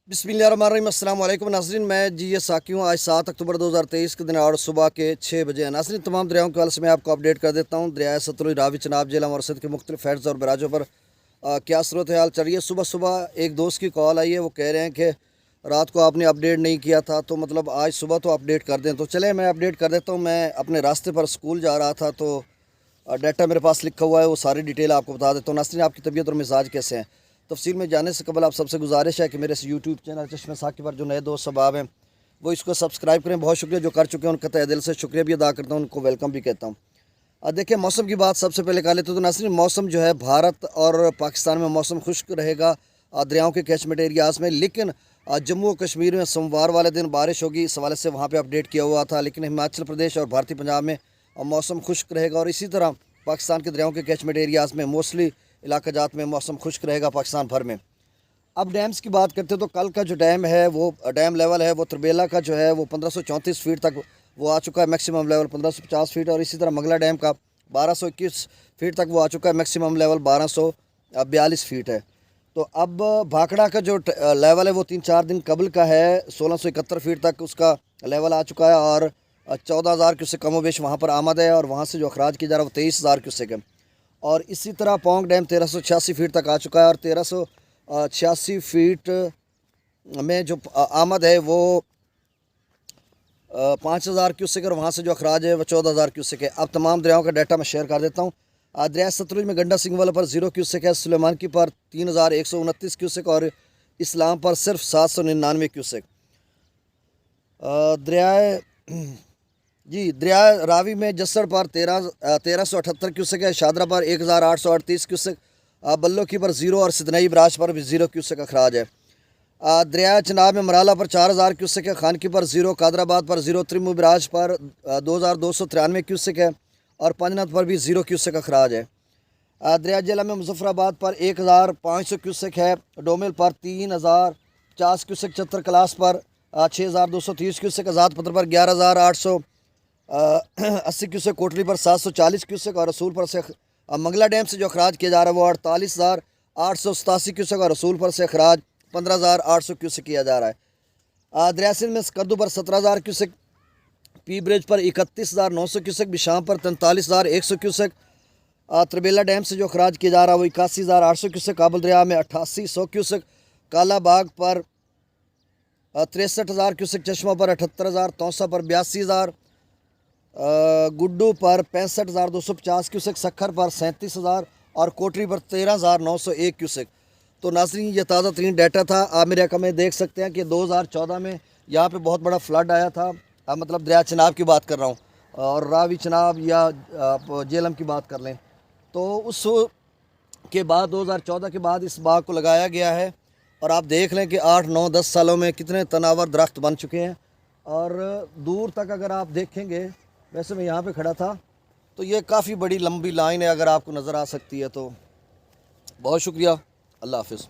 बिस्मिल्लाहिर्रहमानिर्रहीम। अस्सलाम वालेकुम नाज़रीन, मैं जी ये साकी हूँ। आज 7 अक्टूबर 2023 के दिन और सुबह के 6 बजे है। नाज़रीन, तमाम दरियाओं के हवाले से मैं आपको अपडेट कर देता हूँ। दरिया सतलुज, रावी, चनाब, झेलम और सिंध के मुख्तलिफ हेड्स और बराजों पर क्या सूरत हाल चल रही है। सुबह सुबह एक दोस्त की कॉल आई है, वो कह रहे हैं कि रात को आपने अपडेट नहीं किया था, तो मतलब आज सुबह तो अपडेट कर दें। तो चले मैं अपडेट कर देता हूँ। मैं अपने रास्ते पर स्कूल जा रहा था, तो डाटा मेरे पास लिखा हुआ है, वो सारी डिटेल आपको बता देता हूँ। नाज़रीन, आपकी तबीयत और मिजाज कैसे हैं, तफसील में जाने से कबल आप सबसे गुजारिश है कि मेरे इस यूट्यूब चैनल चश्मे साकी पर जो नए दोस्त सबाब हैं वो इसको सब्सक्राइब करें। बहुत शुक्रिया जो कर चुके हैं, उनका तहे दिल से शुक्रिया भी अदा करता हूँ, उनको वेलकम भी कहता हूँ। देखिए, मौसम की बात सबसे पहले कर लेते तो नाज़रीन, मौसम जो है भारत और पाकिस्तान में मौसम खुश्क रहेगा दरियाओं के कैचमेंट एरियाज़ में। लेकिन जम्मू और कश्मीर में सोमवार वाले दिन बारिश होगी, इस हवाले से वहाँ पर अपडेट किया हुआ था। लेकिन हिमाचल प्रदेश और भारतीय पंजाब में मौसम खुश्क रहेगा, और इसी तरह पाकिस्तान के दरियाओं के कैचमेंट एरियाज़ में मोस्टली इलाका जात में मौसम खुश्क रहेगा पाकिस्तान भर में। अब डैम्स की बात करते हैं तो कल का जो डैम है, वो डैम लेवल है, वो तरबेला का जो है वो 1534 फीट तक वो आ चुका है, मैक्सिमम लेवल 1550 फीट। और इसी तरह मंगला डैम का 1221 फीट तक वो आ चुका है, मैक्सिमम लेवल 1242 फीट है। तो अब भाखड़ा का जो लेवल है वो 3-4 दिन कबल का है, 1671 फीट तक उसका लेवल आ चुका है, और 14,000 क्यूसेक कमो बेश वहाँ पर आमद है, और वहाँ से जो अखराज किया जा रहा है वो 23,000 क्यूसेक है। और इसी तरह पोंग डैम 1386 फीट तक आ चुका है, और 1386 फीट में जो आमद है वो 5,000 क्यूसेक, और वहाँ से जो अखराज है वो 14,000 क्यूसेक है। अब तमाम दरियाओं का डाटा मैं शेयर कर देता हूँ। दरिया सतलुज में गंडा सिंह वाला पर 0 क्यूसेक है, सुलेमान की पर 3,129 क्यूसेक, और इस्लाम पर सिर्फ 799 क्यूसेक। दरिया रावी में जसड़ पर 1378 क्यूसेक है, शादरा पर 1,838 क्यूसेक, बल्लो की पर 0, और सिदनई बराज पर भी 0 क्यूसेक अखराज है। दरिया चनाब में मराला पर 4,000 क्यूसेक है, खान की पर 0, कादराबाद पर 0, त्रिमु बराज पर 2,293 क्यूसेक है, और पंजनत पर भी 0 क्यूसेक अखराज है। दरिया जिला में मुजफ्फराबाद पर 1,500 क्यूसेक है, डोमिल पर 3,050 क्यूसेक, चतर क्लास पर 6,230 क्यूसेक, आज़ाद पत्र पर 11,880 क्यूसेक, कोटली पर 740 क्यूसेक, और रसूल पर से मंगला डैम से जो अखराज किया जा रहा है वो 48,887 क्यूसेक, और रसूल पर से अखराज 15,800 क्यूसेक किया जा रहा है। दरिया सिंध में स्कर्दू पर 17,000 क्यूसेक, पी ब्रिज पर 31,900 क्यूसेक, बिशाम पर 43,100 क्यूसेक, तरबेला डैम से जो अखराज किया जा रहा है वो 81,800 क्यूसेक, काबुल दरिया में 8800 क्यूसेक, काला बाग पर 63,000 क्यूसेक, चश्मा पर 78,000, तौसा पर 82,000, गुड्डू पर 65,250 क्यूसेक, सखर पर 37,000, और कोटरी पर 13,901 क्यूसेक। तो नाज़रीन, ये ताज़ा तरीन डाटा था। आप मेरे अकाउंट में देख सकते हैं कि 2014 में यहाँ पे बहुत बड़ा फ्लड आया था। मतलब दरिया चनाब की बात कर रहा हूँ, और रावी चनाब या झेलम की बात कर लें, तो उस के बाद 2014 के बाद इस बाग को लगाया गया है, और आप देख लें कि 8, 9, 10 सालों में कितने तनावर दरख्त बन चुके हैं। और दूर तक अगर आप देखेंगे, वैसे मैं यहाँ पे खड़ा था, तो ये काफ़ी बड़ी लंबी लाइन है, अगर आपको नज़र आ सकती है तो। बहुत शुक्रिया, अल्लाह हाफ़िज़।